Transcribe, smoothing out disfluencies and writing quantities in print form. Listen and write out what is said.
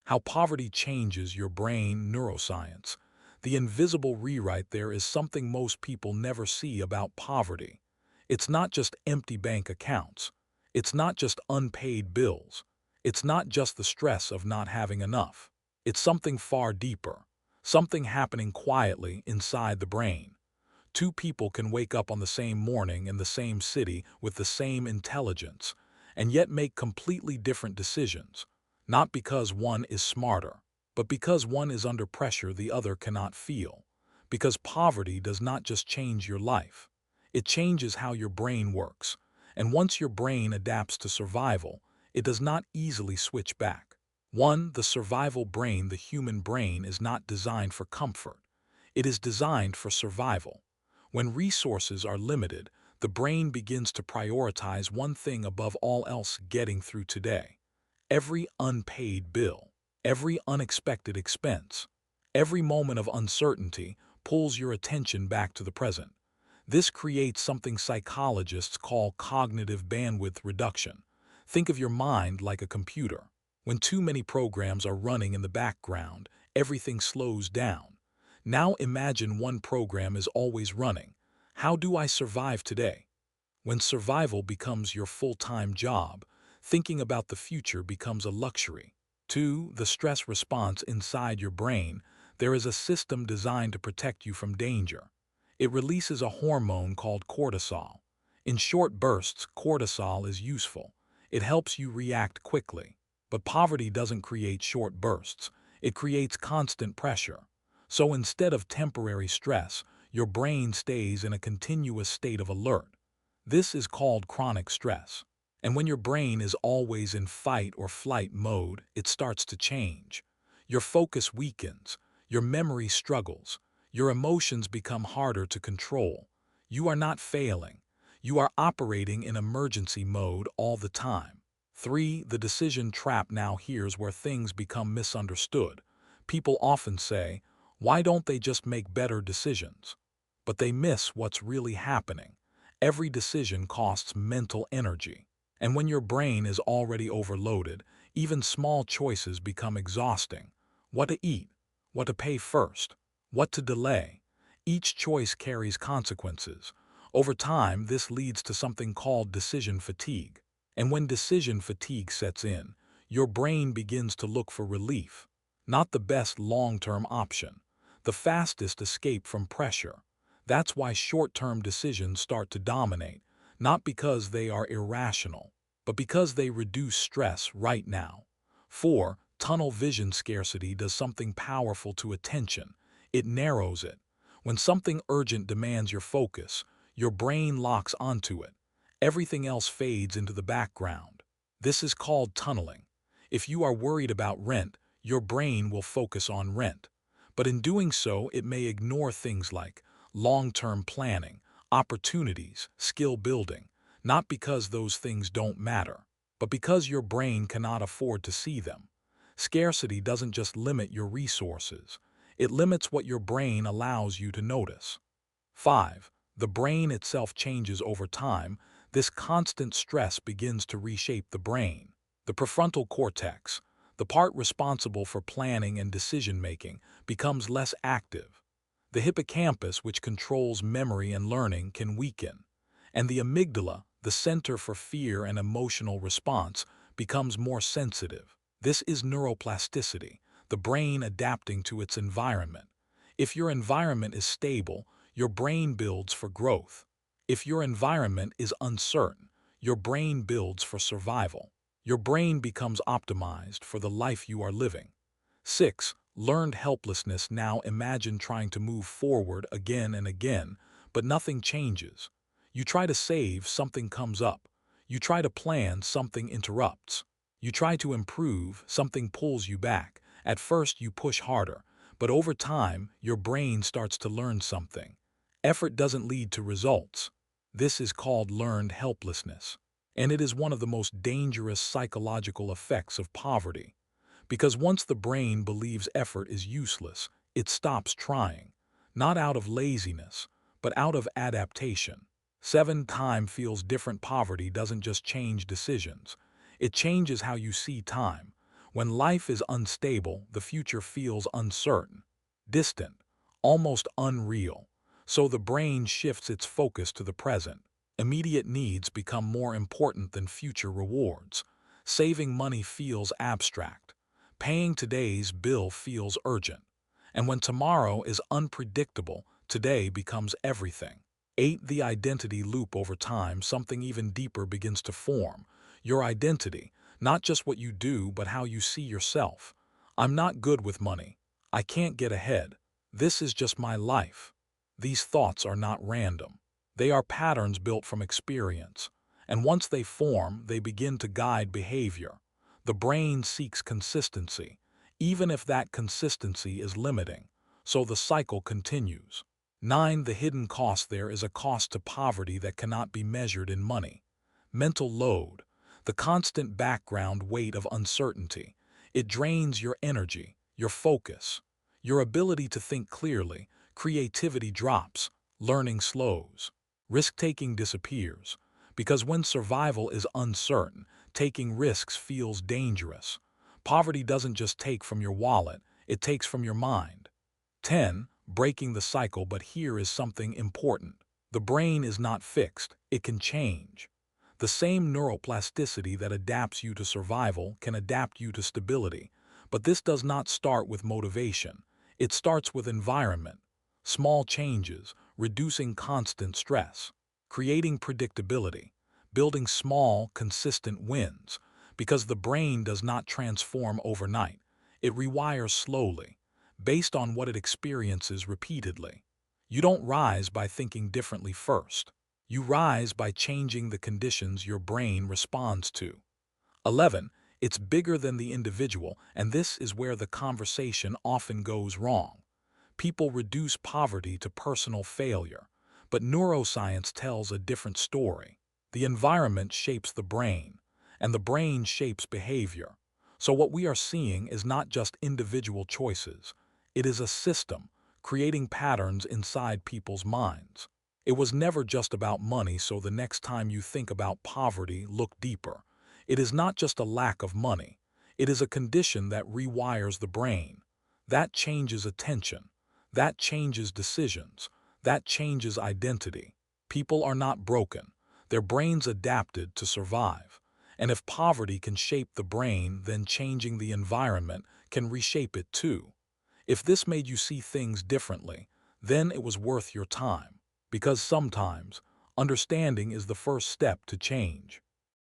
How poverty changes your brain. Neuroscience. The invisible rewrite there is something most people never see about poverty. It's not just empty bank accounts. It's not just unpaid bills. It's not just the stress of not having enough. It's something far deeper, something happening quietly inside the brain. Two people can wake up on the same morning in the same city with the same intelligence, and yet make completely different decisions, not because one is smarter, but because one is under pressure the other cannot feel. Because poverty does not just change your life, it changes how your brain works, and once your brain adapts to survival, it does not easily switch back. 1. The survival brain. The human brain is not designed for comfort. It is designed for survival. When resources are limited, the brain begins to prioritize one thing above all else: getting through today. Every unpaid bill, every unexpected expense, every moment of uncertainty pulls your attention back to the present. This creates something psychologists call cognitive bandwidth reduction. Think of your mind like a computer. When too many programs are running in the background, everything slows down. Now imagine one program is always running. How do I survive today? When survival becomes your full-time job, thinking about the future becomes a luxury. 2. The stress response inside your brain. There is a system designed to protect you from danger. It releases a hormone called cortisol. In short bursts, cortisol is useful. It helps you react quickly. But poverty doesn't create short bursts. It creates constant pressure. So instead of temporary stress, your brain stays in a continuous state of alert. This is called chronic stress. And when your brain is always in fight or flight mode, it starts to change. Your focus weakens, your memory struggles, your emotions become harder to control. You are not failing. You are operating in emergency mode all the time. 3. The decision trap. Now here's where things become misunderstood. People often say, "Why don't they just make better decisions?" But they miss what's really happening. Every decision costs mental energy. And when your brain is already overloaded, even small choices become exhausting. What to eat, what to pay first, what to delay. Each choice carries consequences. Over time, this leads to something called decision fatigue. And when decision fatigue sets in, your brain begins to look for relief. Not the best long-term option, the fastest escape from pressure. That's why short-term decisions start to dominate, not because they are irrational, but because they reduce stress right now. 4. Tunnel vision. Scarcity does something powerful to attention. It narrows it. When something urgent demands your focus, your brain locks onto it. Everything else fades into the background. This is called tunneling. If you are worried about rent, your brain will focus on rent. But in doing so, it may ignore things like long-term planning, opportunities, skill building, not because those things don't matter, but because your brain cannot afford to see them. Scarcity doesn't just limit your resources, it limits what your brain allows you to notice. 5. The brain itself changes over time. This constant stress begins to reshape the brain. The prefrontal cortex, the part responsible for planning and decision-making, becomes less active. The hippocampus, which controls memory and learning, can weaken. And the amygdala, the center for fear and emotional response, becomes more sensitive. This is neuroplasticity, the brain adapting to its environment. If your environment is stable, your brain builds for growth. If your environment is uncertain, your brain builds for survival. Your brain becomes optimized for the life you are living. 6. Learned helplessness. Now imagine trying to move forward again and again, but nothing changes. You try to save, something comes up. You try to plan, something interrupts. You try to improve, something pulls you back. At first you push harder, but over time your brain starts to learn something. Effort doesn't lead to results. This is called learned helplessness, and it is one of the most dangerous psychological effects of poverty. Because once the brain believes effort is useless, it stops trying, not out of laziness, but out of adaptation. 7. Time feels different. Poverty doesn't just change decisions, it changes how you see time. When life is unstable, the future feels uncertain, distant, almost unreal. So the brain shifts its focus to the present. Immediate needs become more important than future rewards. Saving money feels abstract. Paying today's bill feels urgent. And when tomorrow is unpredictable, today becomes everything. 8. The identity loop. Over time, something even deeper begins to form. Your identity, not just what you do, but how you see yourself. I'm not good with money. I can't get ahead. This is just my life. These thoughts are not random. They are patterns built from experience. And once they form, they begin to guide behavior. The brain seeks consistency, even if that consistency is limiting. So the cycle continues. 9. The hidden cost. There is a cost to poverty that cannot be measured in money. Mental load, the constant background weight of uncertainty. It drains your energy, your focus, your ability to think clearly. Creativity drops, learning slows. Risk-taking disappears, because when survival is uncertain, taking risks feels dangerous. Poverty doesn't just take from your wallet, it takes from your mind. 10. Breaking the cycle. But here is something important. The brain is not fixed, it can change. The same neuroplasticity that adapts you to survival can adapt you to stability. But this does not start with motivation. It starts with environment. Small changes, reducing constant stress, creating predictability, building small, consistent wins. Because the brain does not transform overnight. It rewires slowly, based on what it experiences repeatedly. You don't rise by thinking differently first. You rise by changing the conditions your brain responds to. 11. It's bigger than the individual, and this is where the conversation often goes wrong. People reduce poverty to personal failure, but neuroscience tells a different story. The environment shapes the brain, and the brain shapes behavior. So what we are seeing is not just individual choices. It is a system, creating patterns inside people's minds. It was never just about money, so the next time you think about poverty, look deeper. It is not just a lack of money. It is a condition that rewires the brain. That changes attention. That changes decisions. That changes identity. People are not broken. Their brains adapted to survive. And if poverty can shape the brain, then changing the environment can reshape it too. If this made you see things differently, then it was worth your time. Because sometimes, understanding is the first step to change.